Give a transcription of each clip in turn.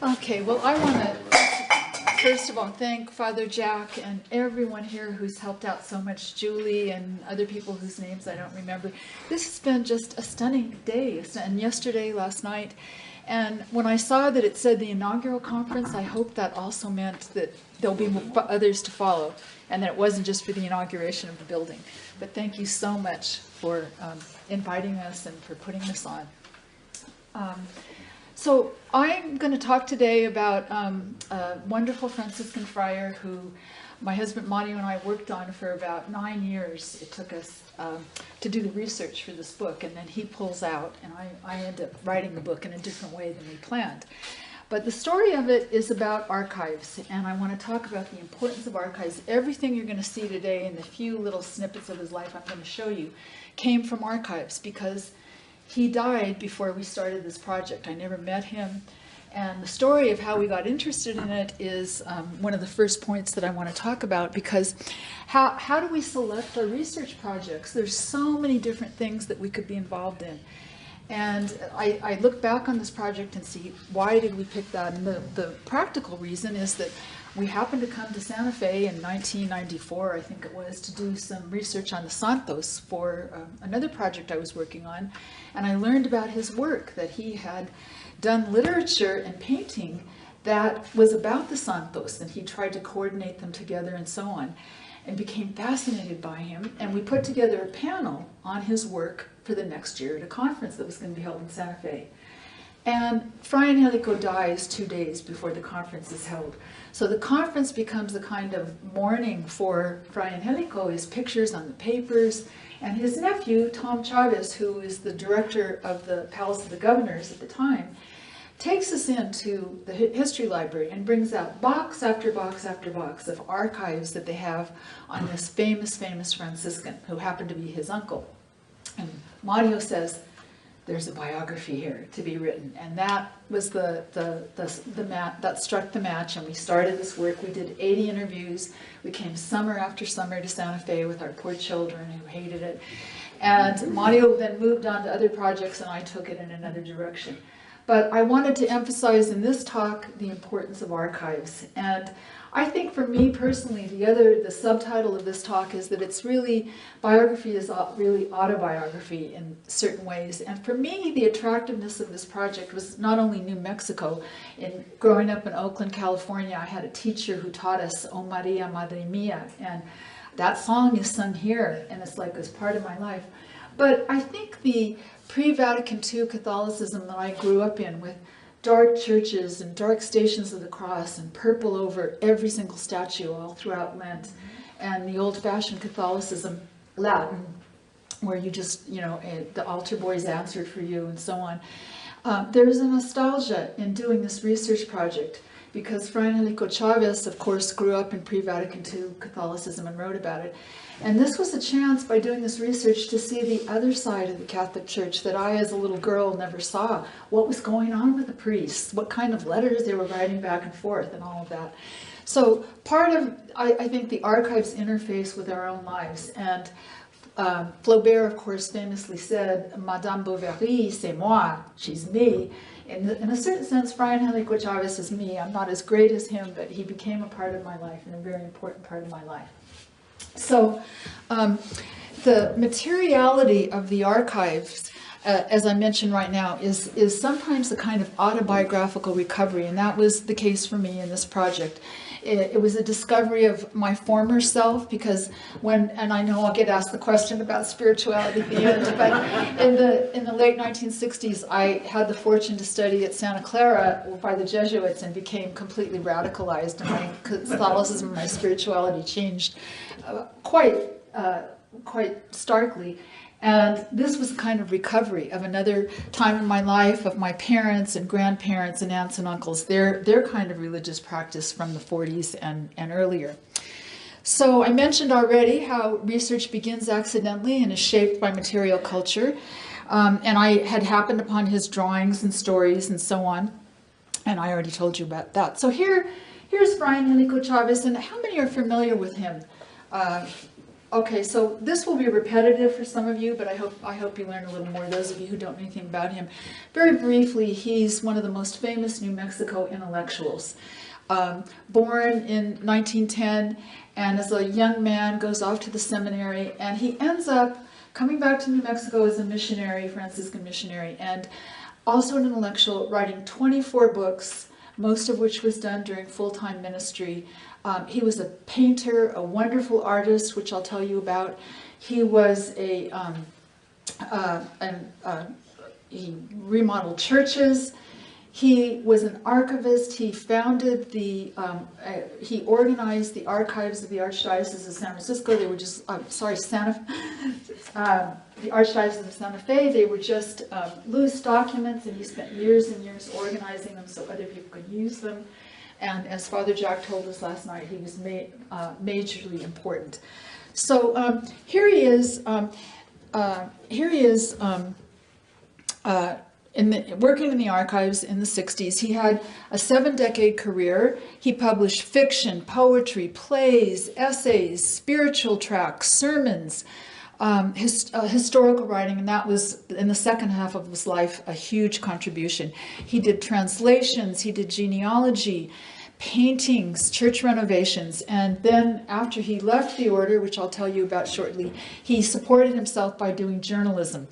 Okay, well, I want to, first of all, thank Father Jack and everyone here who's helped out so much, Julie and other people whose names I don't remember. This has been just a stunning day, and yesterday, last night. And when I saw that it said the inaugural conference, I hope that also meant that there'll be others to follow, and that it wasn't just for the inauguration of the building. But thank you so much for inviting us and for putting this on. So I'm going to talk today about a wonderful Franciscan friar who my husband Mario and I worked on for about 9 years. It took us to do the research for this book, and then he pulls out, and I end up writing the book in a different way than we planned. But the story of it is about archives, and I want to talk about the importance of archives. Everything you're going to see today in the few little snippets of his life I'm going to show you came from archives, because he died before we started this project. I never met him. And the story of how we got interested in it is one of the first points that I want to talk about, because how do we select our research projects? There's so many different things that we could be involved in. And I look back on this project and see, why did we pick that? And the practical reason is that we happened to come to Santa Fe in 1994, I think it was, to do some research on the Santos for another project I was working on. And I learned about his work, that he had done literature and painting that was about the Santos, and he tried to coordinate them together and so on, and became fascinated by him. And we put together a panel on his work for the next year at a conference that was going to be held in Santa Fe. And Fray Angelica dies 2 days before the conference is held. So the conference becomes a kind of mourning for Fray Angelica, his pictures on the papers, and his nephew, Tom Chavez, who is the director of the Palace of the Governors at the time, takes us into the history library and brings out box after box after box of archives that they have on this famous Franciscan, who happened to be his uncle. And Mario says, there's a biography here to be written. And that was that struck the match, and we started this work. We did 80 interviews. We came summer after summer to Santa Fe with our poor children who hated it. And Mario then moved on to other projects, and I took it in another direction. But I wanted to emphasize in this talk the importance of archives. And I think for me personally, the subtitle of this talk is that it's really, biography is really autobiography in certain ways. And for me, the attractiveness of this project was not only New Mexico. Growing up in Oakland, California, I had a teacher who taught us O Maria, Madre Mia, and that song is sung here, and it's like it's part of my life. But I think the pre-Vatican II Catholicism that I grew up in, with dark churches and dark stations of the cross and purple over every single statue all throughout Lent, and the old-fashioned Catholicism, Latin, where you just, the altar boys answered for you and so on. There's a nostalgia in doing this research project, because Fray Angelica Chavez, of course, grew up in pre-Vatican II Catholicism and wrote about it. And this was a chance, by doing this research, to see the other side of the Catholic Church that I, as a little girl, never saw. What was going on with the priests, what kind of letters they were writing back and forth, and all of that. So part of, I think, the archives interface with our own lives. And Flaubert, of course, famously said, Madame Bovary, c'est moi, she's me. In a certain sense, Fray Angelica Chavez is me. I'm not as great as him, but he became a part of my life, and a very important part of my life. So the materiality of the archives, as I mentioned right now, is sometimes a kind of autobiographical recovery, and that was the case for me in this project. It was a discovery of my former self, because and I know I'll get asked the question about spirituality at the end, but in the late 1960s, I had the fortune to study at Santa Clara by the Jesuits and became completely radicalized, and my Catholicism and my spirituality changed quite starkly. And this was a kind of recovery of another time in my life, of my parents and grandparents and aunts and uncles, their kind of religious practice from the 40s and earlier. So I mentioned already how research begins accidentally and is shaped by material culture. And I had happened upon his drawings and stories and so on. And I already told you about that. So here's Fray Angelica Chavez, and how many are familiar with him? Okay, so this will be repetitive for some of you, but I hope you learn a little more, those of you who don't know anything about him. Very briefly, he's one of the most famous New Mexico intellectuals. Born in 1910, and as a young man goes off to the seminary, and he ends up coming back to New Mexico as a missionary, Franciscan missionary, and also an intellectual, writing 24 books, most of which was done during full-time ministry. He was a painter, a wonderful artist, which I'll tell you about. He was he remodeled churches. He was an archivist. He founded he organized the archives of the Archdiocese of San Francisco. They were just, the Archdiocese of Santa Fe. They were just loose documents, and he spent years and years organizing them so other people could use them. And as Father Jack told us last night, he was majorly important. So here he is. Working in the archives in the 60s. He had a 7-decade career. He published fiction, poetry, plays, essays, spiritual tracts, sermons, historical writing, and that was, in the second half of his life, a huge contribution. He did translations, he did genealogy, paintings, church renovations, and then after he left the order, which I'll tell you about shortly, he supported himself by doing journalism.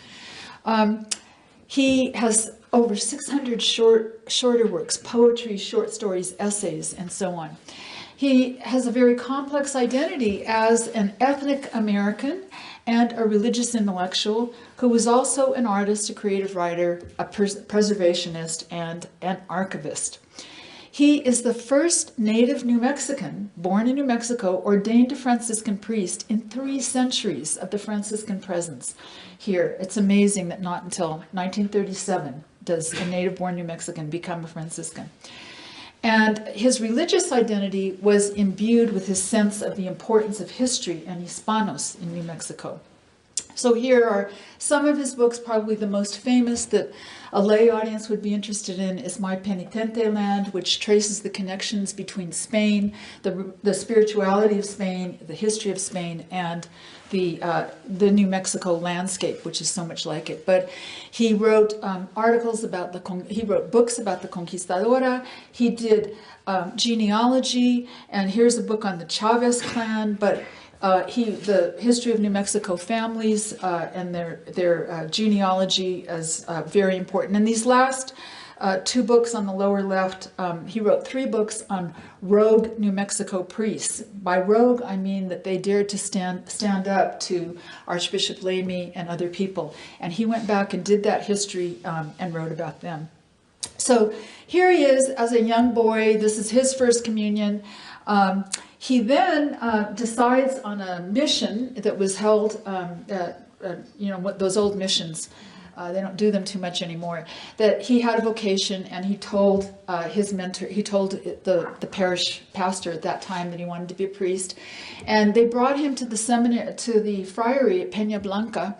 He has over 600 shorter works, poetry, short stories, essays, and so on. He has a very complex identity as an ethnic American and a religious intellectual who was also an artist, a creative writer, a preservationist, and an archivist. He is the first native New Mexican, born in New Mexico, ordained a Franciscan priest in 3 centuries of the Franciscan presence here. It's amazing that not until 1937 does a native-born New Mexican become a Franciscan. And his religious identity was imbued with his sense of the importance of history and Hispanos in New Mexico. So here are some of his books. Probably the most famous that a lay audience would be interested in is My Penitente Land, which traces the connections between Spain, the spirituality of Spain, the history of Spain, and the New Mexico landscape, which is so much like it. But he wrote he wrote books about the Conquistadora. He did genealogy, and here's a book on the Chavez clan. But the history of New Mexico families and their genealogy is very important. And these last 2 books on the lower left, he wrote 3 books on rogue New Mexico priests. By rogue, I mean that they dared to stand up to Archbishop Lamy and other people. And he went back and did that history and wrote about them. So here he is as a young boy. This is his first communion. He then decides on a mission that was held, those old missions, they don't do them too much anymore, that he had a vocation, and he told his mentor, he told the parish pastor at that time that he wanted to be a priest. And they brought him to the seminary, to the friary at Pena, Blanca,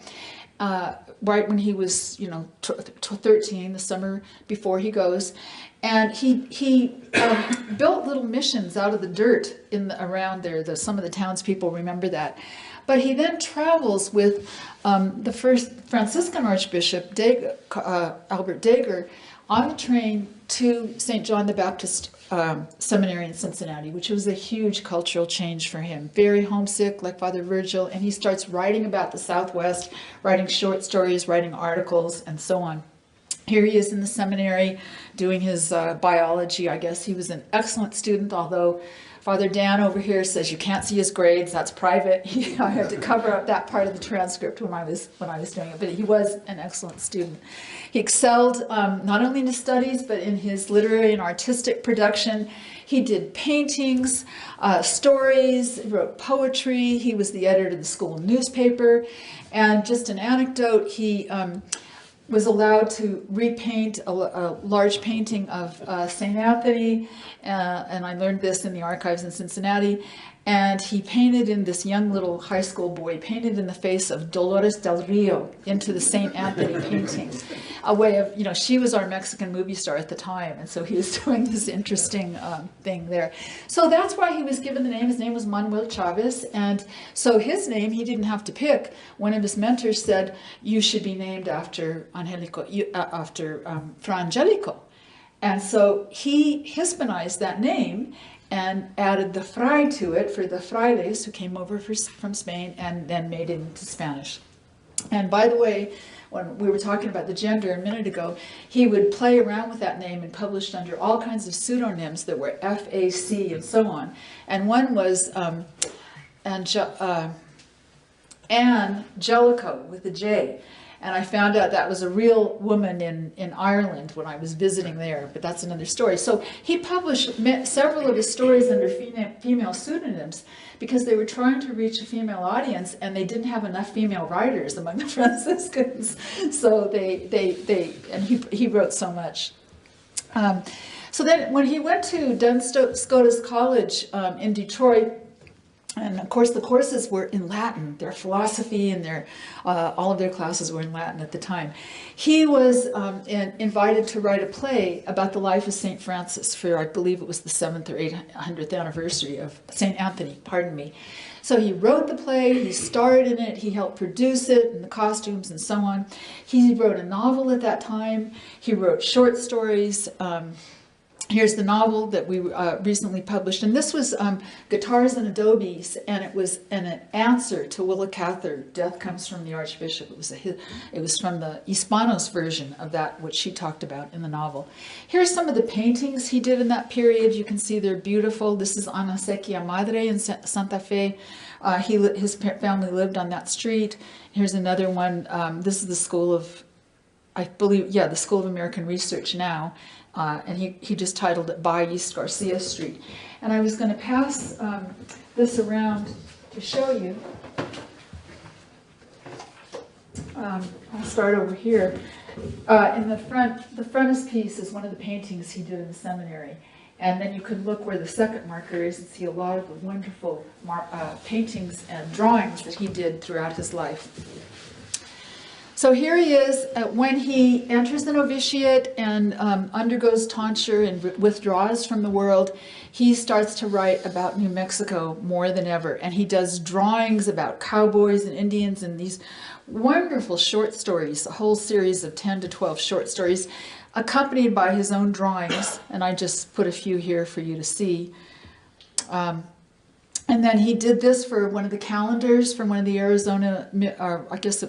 right when he was, 13, the summer before he goes. And he built little missions out of the dirt around there. Some of the townspeople remember that. But he then travels with the first Franciscan Archbishop, Albert Daeger, on the train to St. John the Baptist Seminary in Cincinnati, which was a huge cultural change for him. Very homesick, like Father Virgil, and he starts writing about the Southwest, writing short stories, writing articles, and so on. Here he is in the seminary doing his biology. I guess he was an excellent student, although Father Dan over here says you can't see his grades. That's private. I had to cover up that part of the transcript when I was doing it, but he was an excellent student. He excelled not only in his studies, but in his literary and artistic production. He did paintings, stories, wrote poetry. He was the editor of the school newspaper. And just an anecdote, he was allowed to repaint a large painting of St. Anthony, and I learned this in the archives in Cincinnati, And he painted in this young little high school boy, painted in the face of Dolores del Rio into the St. Anthony painting. A way of, she was our Mexican movie star at the time, and so he was doing this interesting thing there. So that's why he was given the name. His name was Manuel Chavez, and so his name he didn't have to pick. One of his mentors said, you should be named after Fra Angelico. And so he Hispanized that name and added the Fray to it for the frailes who came over from Spain, and then made it into Spanish. And by the way, when we were talking about the gender a minute ago, he would play around with that name and published under all kinds of pseudonyms that were FAC and so on. And one was Angelica with a J. And I found out that was a real woman in Ireland when I was visiting there, but that's another story. So he published several of his stories under female pseudonyms because they were trying to reach a female audience, and they didn't have enough female writers among the Franciscans. So he wrote so much. So then when he went to Duns Scotus College in Detroit, and of course the courses were in Latin, their philosophy and all of their classes were in Latin at the time. He was invited to write a play about the life of St. Francis for, I believe it was the 7th or 800th anniversary of St. Anthony, pardon me. So he wrote the play, he starred in it, he helped produce it, and the costumes and so on. He wrote a novel at that time, he wrote short stories. Here's the novel that we recently published, and this was Guitars and Adobes, and it was an answer to Willa Cather, Death Comes from the Archbishop. It was from the Hispanos version of that, which she talked about in the novel. Here's some of the paintings he did in that period. You can see they're beautiful. This is Ana Sequia Madre in Santa Fe. His family lived on that street. Here's another one. This is the School of, I believe, yeah, the School of American Research now. And he just titled it By East Garcia Street. And I was going to pass this around to show you. I'll start over here. In the frontispiece is one of the paintings he did in the seminary. And then you can look where the second marker is and see a lot of the wonderful paintings and drawings that he did throughout his life. So here he is when he enters the novitiate and undergoes tonsure and withdraws from the world. He starts to write about New Mexico more than ever, and he does drawings about cowboys and Indians and these wonderful short stories, a whole series of 10 to 12 short stories, accompanied by his own drawings, and I just put a few here for you to see. And then he did this for one of the calendars from one of the Arizona, or I guess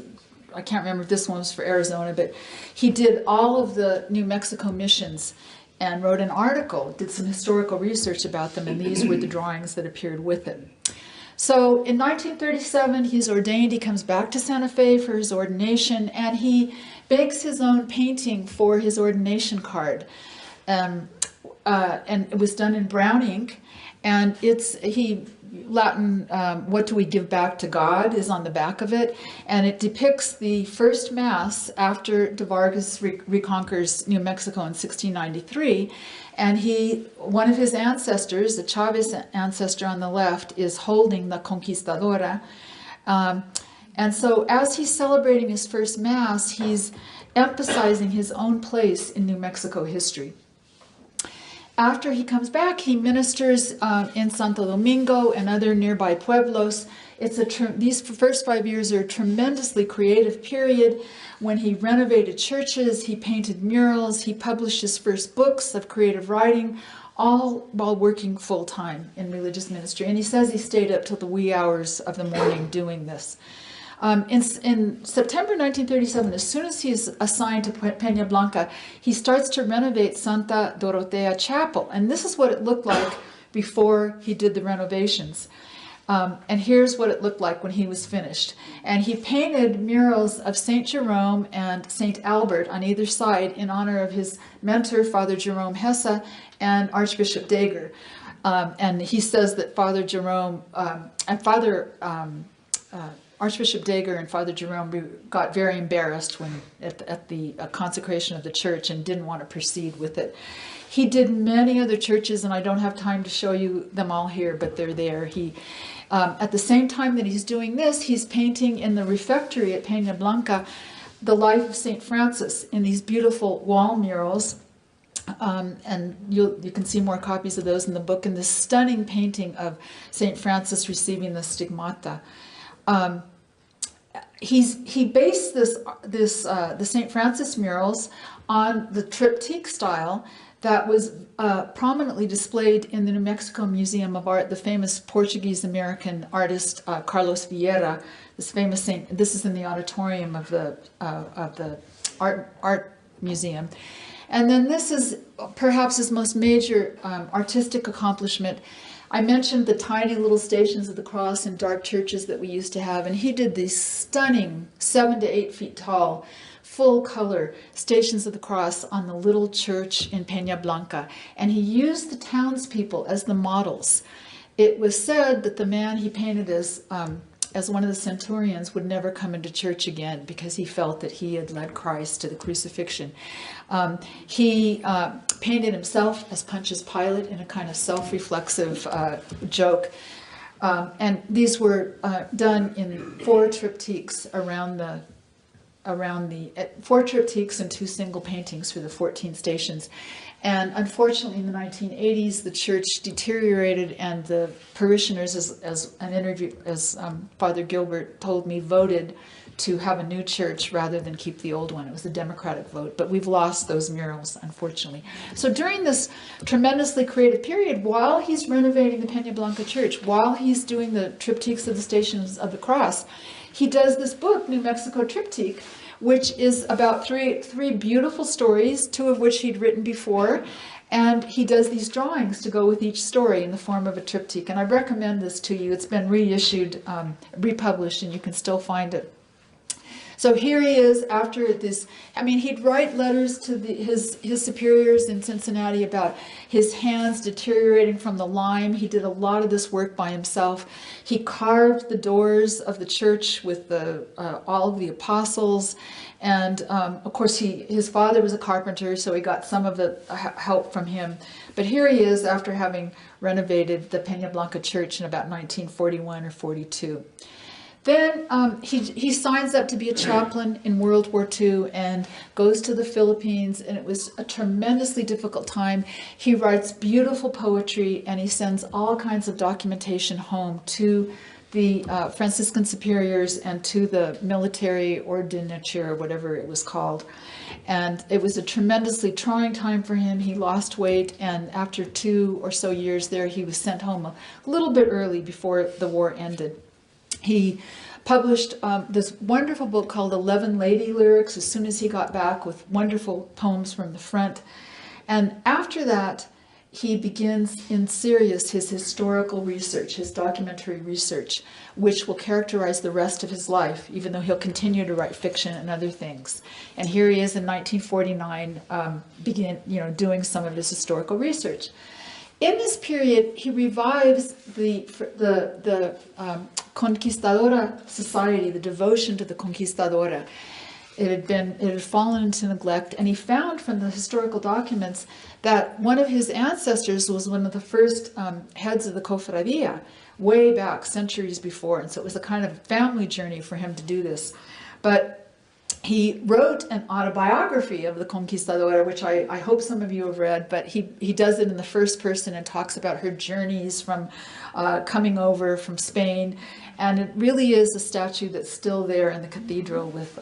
I can't remember if this one was for Arizona, but he did all of the New Mexico missions and wrote an article, did some historical research about them, and these were the drawings that appeared with it. So in 1937, he's ordained. He comes back to Santa Fe for his ordination, and he bakes his own painting for his ordination card. And it was done in brown ink, and Latin, what do we give back to God, is on the back of it, and it depicts the first Mass after de Vargas reconquers New Mexico in 1693, and one of his ancestors, the Chavez ancestor on the left, is holding the Conquistadora, and so as he's celebrating his first Mass, he's emphasizing his own place in New Mexico history. After he comes back, he ministers in Santo Domingo and other nearby pueblos. These first 5 years are a tremendously creative period when he renovated churches, he painted murals, he published his first books of creative writing, all while working full-time in religious ministry. And he says he stayed up till the wee hours of the morning doing this. In September 1937, as soon as he's assigned to Pena Blanca, he starts to renovate Santa Dorotea Chapel. And this is what it looked like before he did the renovations. And here's what it looked like when he was finished. And he painted murals of St. Jerome and St. Albert on either side in honor of his mentor, Father Jerome Hesse, and Archbishop Daeger. And he says that Father Jerome and Father Archbishop Daeger and Father Jerome got very embarrassed when at the consecration of the church and didn't want to proceed with it. He did many other churches, and I don't have time to show you them all here, but they're there. He, at the same time that he's doing this, he's painting in the refectory at Pena Blanca the life of St. Francis in these beautiful wall murals. And you can see more copies of those in the book, and this stunning painting of St. Francis receiving the stigmata. He based the St. Francis murals on the Triptych style that was prominently displayed in the New Mexico Museum of Art. The famous Portuguese-American artist Carlos Vieira, this famous saint. This is in the auditorium of the art museum. And then this is perhaps his most major artistic accomplishment. I mentioned the tiny little Stations of the Cross in dark churches that we used to have, and he did these stunning 7 to 8 feet tall, full color Stations of the Cross on the little church in Pena Blanca. And he used the townspeople as the models. It was said that the man he painted as one of the centurions would never come into church again because he felt that he had led Christ to the crucifixion. He painted himself as Pontius Pilate in a kind of self-reflexive joke. And these were done in 4 triptychs four triptychs and 2 single paintings for the 14 stations. And unfortunately, in the 1980s, the church deteriorated, and the parishioners, as Father Gilbert told me, voted to have a new church rather than keep the old one. It was a democratic vote, but we've lost those murals, unfortunately. So during this tremendously creative period, while he's renovating the Pena Blanca church, while he's doing the triptychs of the Stations of the Cross, he does this book, New Mexico Triptych, which is about three beautiful stories, 2 of which he'd written before, and he does these drawings to go with each story in the form of a triptych. And I recommend this to you. It's been reissued, republished, and you can still find it. So here he is after this. I mean, he'd write letters to his superiors in Cincinnati about his hands deteriorating from the lime. He did a lot of this work by himself. He carved the doors of the church with all of the apostles. And of course, his father was a carpenter, so he got some of the help from him. But here he is after having renovated the Pena Blanca church in about 1941 or 42. Then he signs up to be a chaplain in World War II and goes to the Philippines, and it was a tremendously difficult time. He writes beautiful poetry, and he sends all kinds of documentation home to the Franciscan superiors and to the military ordinature, whatever it was called. And it was a tremendously trying time for him. He lost weight, and after 2 or so years there, he was sent home a little bit early before the war ended. He published this wonderful book called 11 Lady Lyrics as soon as he got back, with wonderful poems from the front. And after that, he begins in serious his historical research, his documentary research, which will characterize the rest of his life, even though he'll continue to write fiction and other things. And here he is in 1949, doing some of his historical research. In this period, he revives the Conquistadora Society, the devotion to the Conquistadora. It had fallen into neglect, and he found from the historical documents that one of his ancestors was one of the first heads of the cofradia, way back centuries before, and so it was a kind of family journey for him to do this. But he wrote an autobiography of the Conquistadora, which I hope some of you have read, but he does it in the first person and talks about her journeys from coming over from Spain. And it really is a statue that's still there in the cathedral with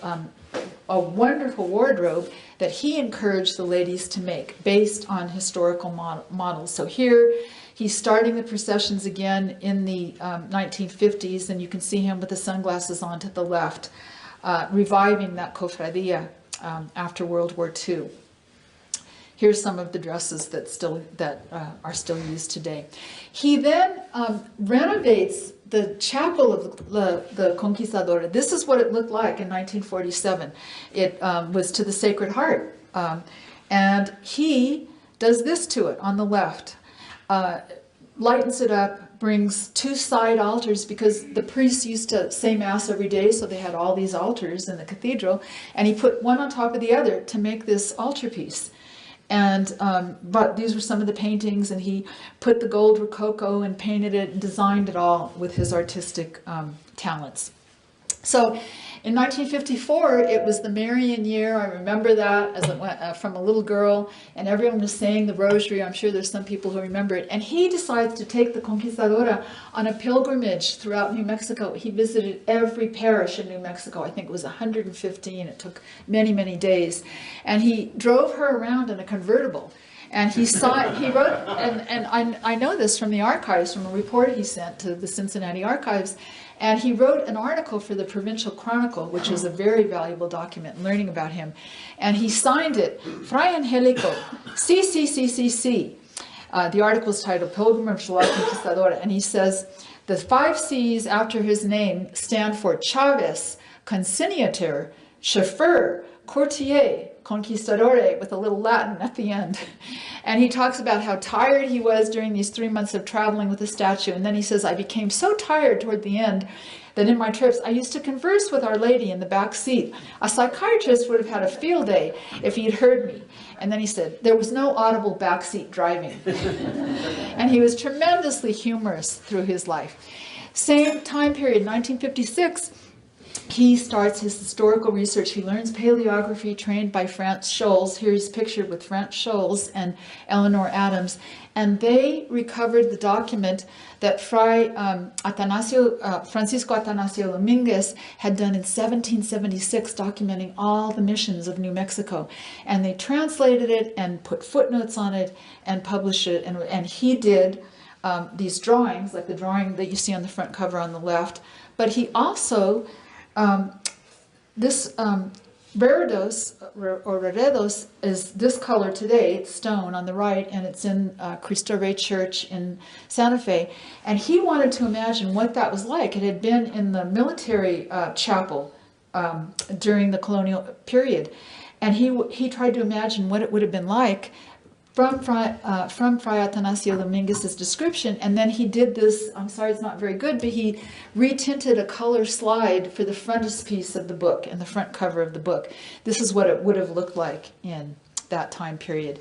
a wonderful wardrobe that he encouraged the ladies to make based on historical models. So here he's starting the processions again in the 1950s, and you can see him with the sunglasses on to the left, reviving that cofradia after World War II. Here's some of the dresses that are still used today. He then renovates the chapel of the Conquistadora. This is what it looked like in 1947. It was to the Sacred Heart. And he does this to it on the left. Lightens it up, brings 2 side altars, because the priests used to say Mass every day, so they had all these altars in the cathedral, and he put one on top of the other to make this altarpiece. And but these were some of the paintings, and he put the gold rococo and painted it and designed it all with his artistic talents. So in 1954, it was the Marian year. I remember that as it went, from a little girl, and everyone was saying the rosary. I'm sure there's some people who remember it. And he decides to take the Conquistadora on a pilgrimage throughout New Mexico. He visited every parish in New Mexico. I think it was 115. It took many, many days. And he drove her around in a convertible. And he wrote, and I know this from the archives, from a report he sent to the Cincinnati archives. And he wrote an article for the Provincial Chronicle, which is a very valuable document in learning about him. And he signed it, Fray Angelico, C. The article is titled Pilgrimage to La Conquistadora. And he says, the 5 C's after his name stand for Chavez, Consignator, Chauffeur, Courtier, Conquistadore, with a little Latin at the end. And he talks about how tired he was during these 3 months of traveling with the statue. And then he says, I became so tired toward the end that in my trips I used to converse with Our Lady in the back seat. A psychiatrist would have had a field day if he'd heard me. And then he said, there was no audible backseat driving. And he was tremendously humorous through his life. Same time period, 1956, he starts his historical research. He learns paleography, trained by Franz Scholz. Here he's pictured with Franz Scholz and Eleanor Adams. And they recovered the document that Fray Francisco Atanasio Dominguez had done in 1776, documenting all the missions of New Mexico. And they translated it and put footnotes on it and published it. And he did these drawings, like the drawing that you see on the front cover on the left. But he also... this Reredos, or Reredos, is this color today. It's stone on the right, and it's in Cristo Rey Church in Santa Fe. And he wanted to imagine what that was like. It had been in the military chapel during the colonial period. And he tried to imagine what it would have been like from Fray Atanasio Dominguez's description, and then he did this, I'm sorry it's not very good, but he retinted a color slide for the frontispiece of the book and the front cover of the book. This is what it would have looked like in that time period.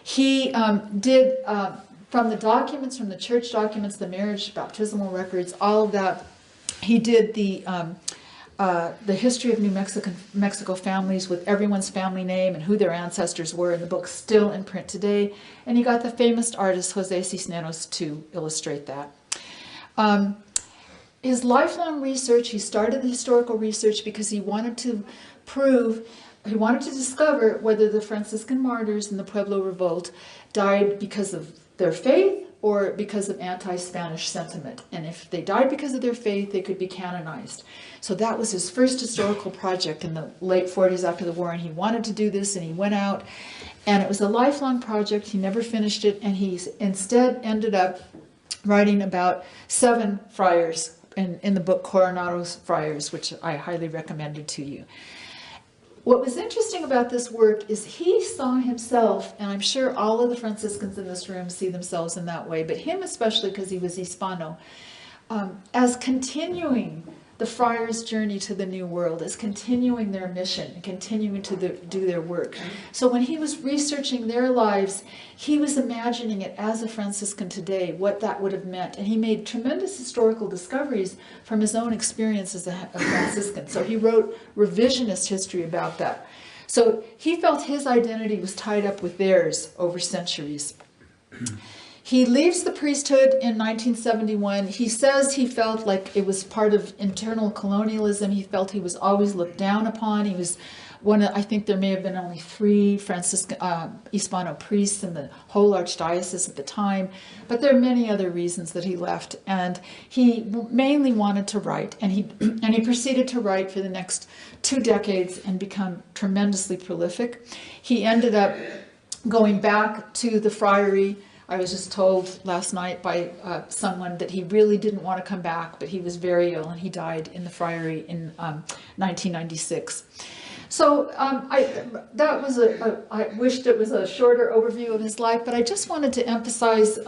He did, from the documents, from the church documents, the marriage, baptismal records, all of that, he did the history of New Mexico families with everyone's family name and who their ancestors were, and the book's still in print today. And he got the famous artist Jose Cisneros to illustrate that. His lifelong research, he started the historical research because he wanted to discover whether the Franciscan martyrs in the Pueblo Revolt died because of their faith or because of anti-Spanish sentiment. And if they died because of their faith, they could be canonized. So that was his first historical project in the late 40s after the war, and he wanted to do this, and he went out, and it was a lifelong project. He never finished it, and he instead ended up writing about 7 friars in the book Coronado's Friars, which I highly recommended to you. What was interesting about this work is he saw himself, and I'm sure all of the Franciscans in this room see themselves in that way, but him especially because he was Hispano, as continuing the friars' journey to the New World, as continuing their mission and continuing to do their work. So when he was researching their lives, he was imagining it as a Franciscan today, what that would have meant. And he made tremendous historical discoveries from his own experience as a Franciscan. So he wrote revisionist history about that. So he felt his identity was tied up with theirs over centuries. He leaves the priesthood in 1971. He says he felt like it was part of internal colonialism. He felt he was always looked down upon. He was one of, I think there may have been only 3 Franciscan Hispano priests in the whole archdiocese at the time, but there are many other reasons that he left. And he mainly wanted to write, and he proceeded to write for the next 2 decades and become tremendously prolific. He ended up going back to the friary. I was just told last night by someone that he really didn't want to come back, but he was very ill and he died in the friary in 1996. So I wished it was a shorter overview of his life, but I just wanted to emphasize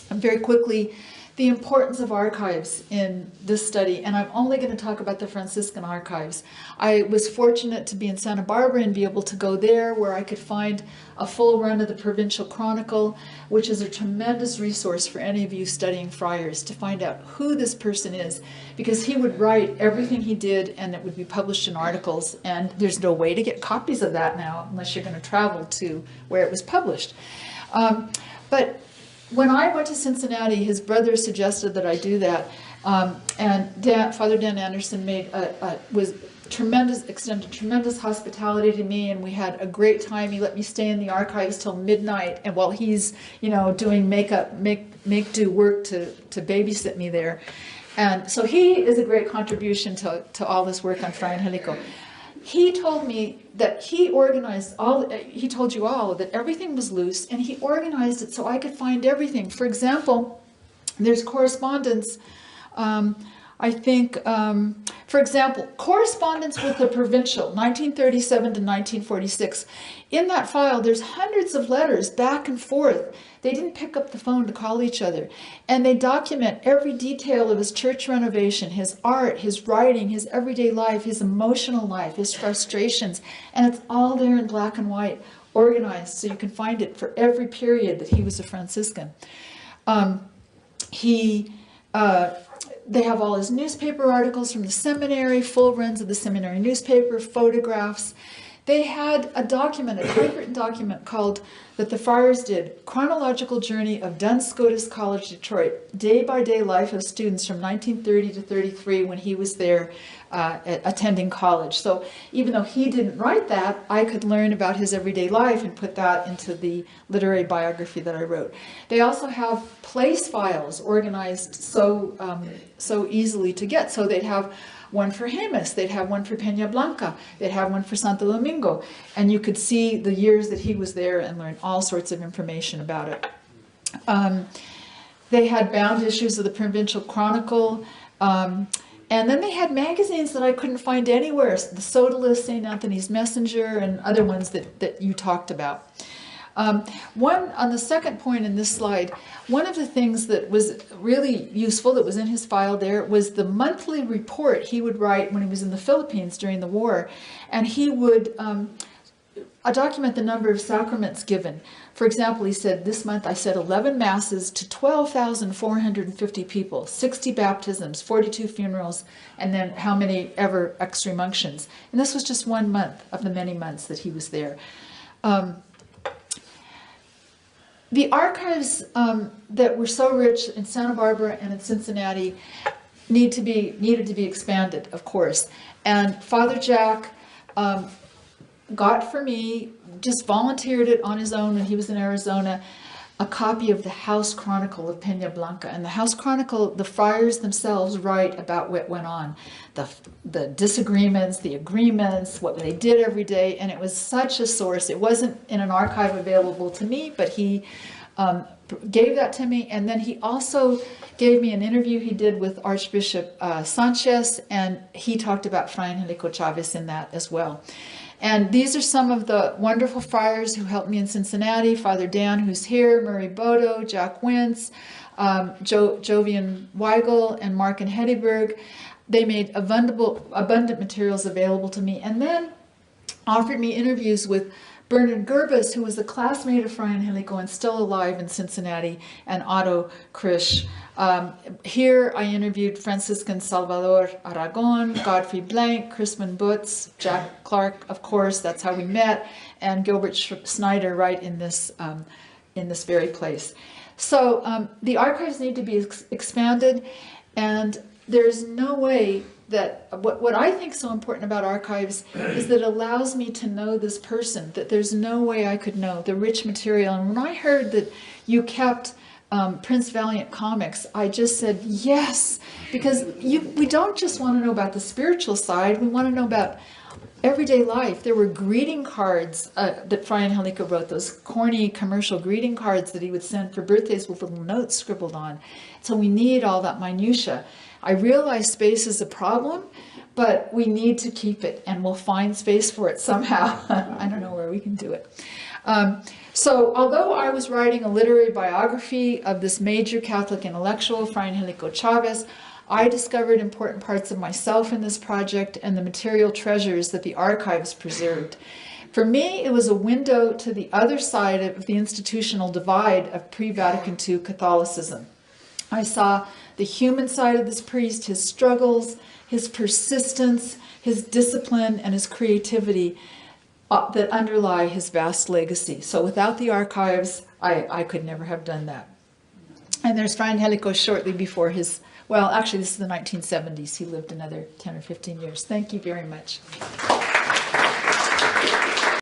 very quickly the importance of archives in this study, and I'm only going to talk about the Franciscan archives. I was fortunate to be in Santa Barbara and be able to go there, where I could find a full run of the Provincial Chronicle, which is a tremendous resource for any of you studying friars to find out who this person is, because he would write everything he did and it would be published in articles, and there's no way to get copies of that now unless you're going to travel to where it was published. But when I went to Cincinnati, his brother suggested that I do that, and Father Dan Anderson extended tremendous hospitality to me, and we had a great time. He let me stay in the archives till midnight, and while he's, doing make do work to babysit me there. And so he is a great contribution to all this work on Fray Angelico. He told me that he organized he told you all that everything was loose, and he organized it so I could find everything. For example, there's correspondence, for example, correspondence with the Provincial, 1937 to 1946. In that file, there's hundreds of letters back and forth. They didn't pick up the phone to call each other. And they document every detail of his church renovation, his art, his writing, his everyday life, his emotional life, his frustrations. And it's all there in black and white, organized, so you can find it for every period that he was a Franciscan. They have all his newspaper articles from the seminary, full runs of the seminary newspaper, photographs. They had a document, a typewritten document called, that the friars did, Chronological Journey of Duns Scotus College, Detroit, day-by-day life of students from 1930 to 33 when he was there attending college. So even though he didn't write that, I could learn about his everyday life and put that into the literary biography that I wrote. They also have place files organized so easily to get. So they'd have one for Jemez, they'd have one for Pena Blanca, they'd have one for Santo Domingo, and you could see the years that he was there and learn all sorts of information about it. They had bound issues of the Provincial Chronicle, and then they had magazines that I couldn't find anywhere, the Sodalist, St. Anthony's Messenger, and other ones that you talked about. On the second point in this slide, one of the things that was really useful that was in his file there was the monthly report he would write when he was in the Philippines during the war, and he would document the number of sacraments given. For example, he said, this month I said 11 masses to 12,450 people, 60 baptisms, 42 funerals, and then how many ever extreme unctions. And this was just 1 month of the many months that he was there. The archives that were so rich in Santa Barbara and in Cincinnati needed to be expanded, of course. And Father Jack got for me, just volunteered it on his own when he was in Arizona, a copy of the House Chronicle of Pena Blanca. And the House Chronicle, the friars themselves write about what went on, the disagreements, the agreements, what they did every day, and it was such a source. It wasn't in an archive available to me, but he gave that to me, and then he also gave me an interview he did with Archbishop Sanchez, and he talked about Fray Angelico Chavez in that as well. And these are some of the wonderful friars who helped me in Cincinnati. Father Dan, who's here, Murray Bodo, Jack Wentz, Jovian Weigel, and Mark and Heddyberg. They made abundant materials available to me, and then offered me interviews with Bernard Gerbus, who was a classmate of Fray Angelico and still alive in Cincinnati, and Otto Krisch. Here I interviewed Franciscan Salvador Aragon, Godfrey Blank, Crispin Butz, Jack Clark, of course, that's how we met, and Gilbert Snyder right in this very place. So the archives need to be expanded, and there's no way that what I think is so important about archives is that it allows me to know this person, that there's no way I could know the rich material. And when I heard that you kept Prince Valiant comics, I just said yes, because we don't just want to know about the spiritual side, we want to know about everyday life. There were greeting cards that Fray Angelico wrote, those corny commercial greeting cards that he would send for birthdays with little notes scribbled on. So we need all that minutia. I realize space is a problem, but we need to keep it, and we'll find space for it somehow. I don't know where we can do it. So although I was writing a literary biography of this major Catholic intellectual, Fray Angelica Chavez, I discovered important parts of myself in this project and the material treasures that the archives preserved. For me, it was a window to the other side of the institutional divide of pre-Vatican II Catholicism. I saw the human side of this priest, his struggles, his persistence, his discipline, and his creativity that underlie his vast legacy. So without the archives, I could never have done that. And there's Fray Angelico shortly before his, well, actually this is the 1970s. He lived another 10 or 15 years. Thank you very much.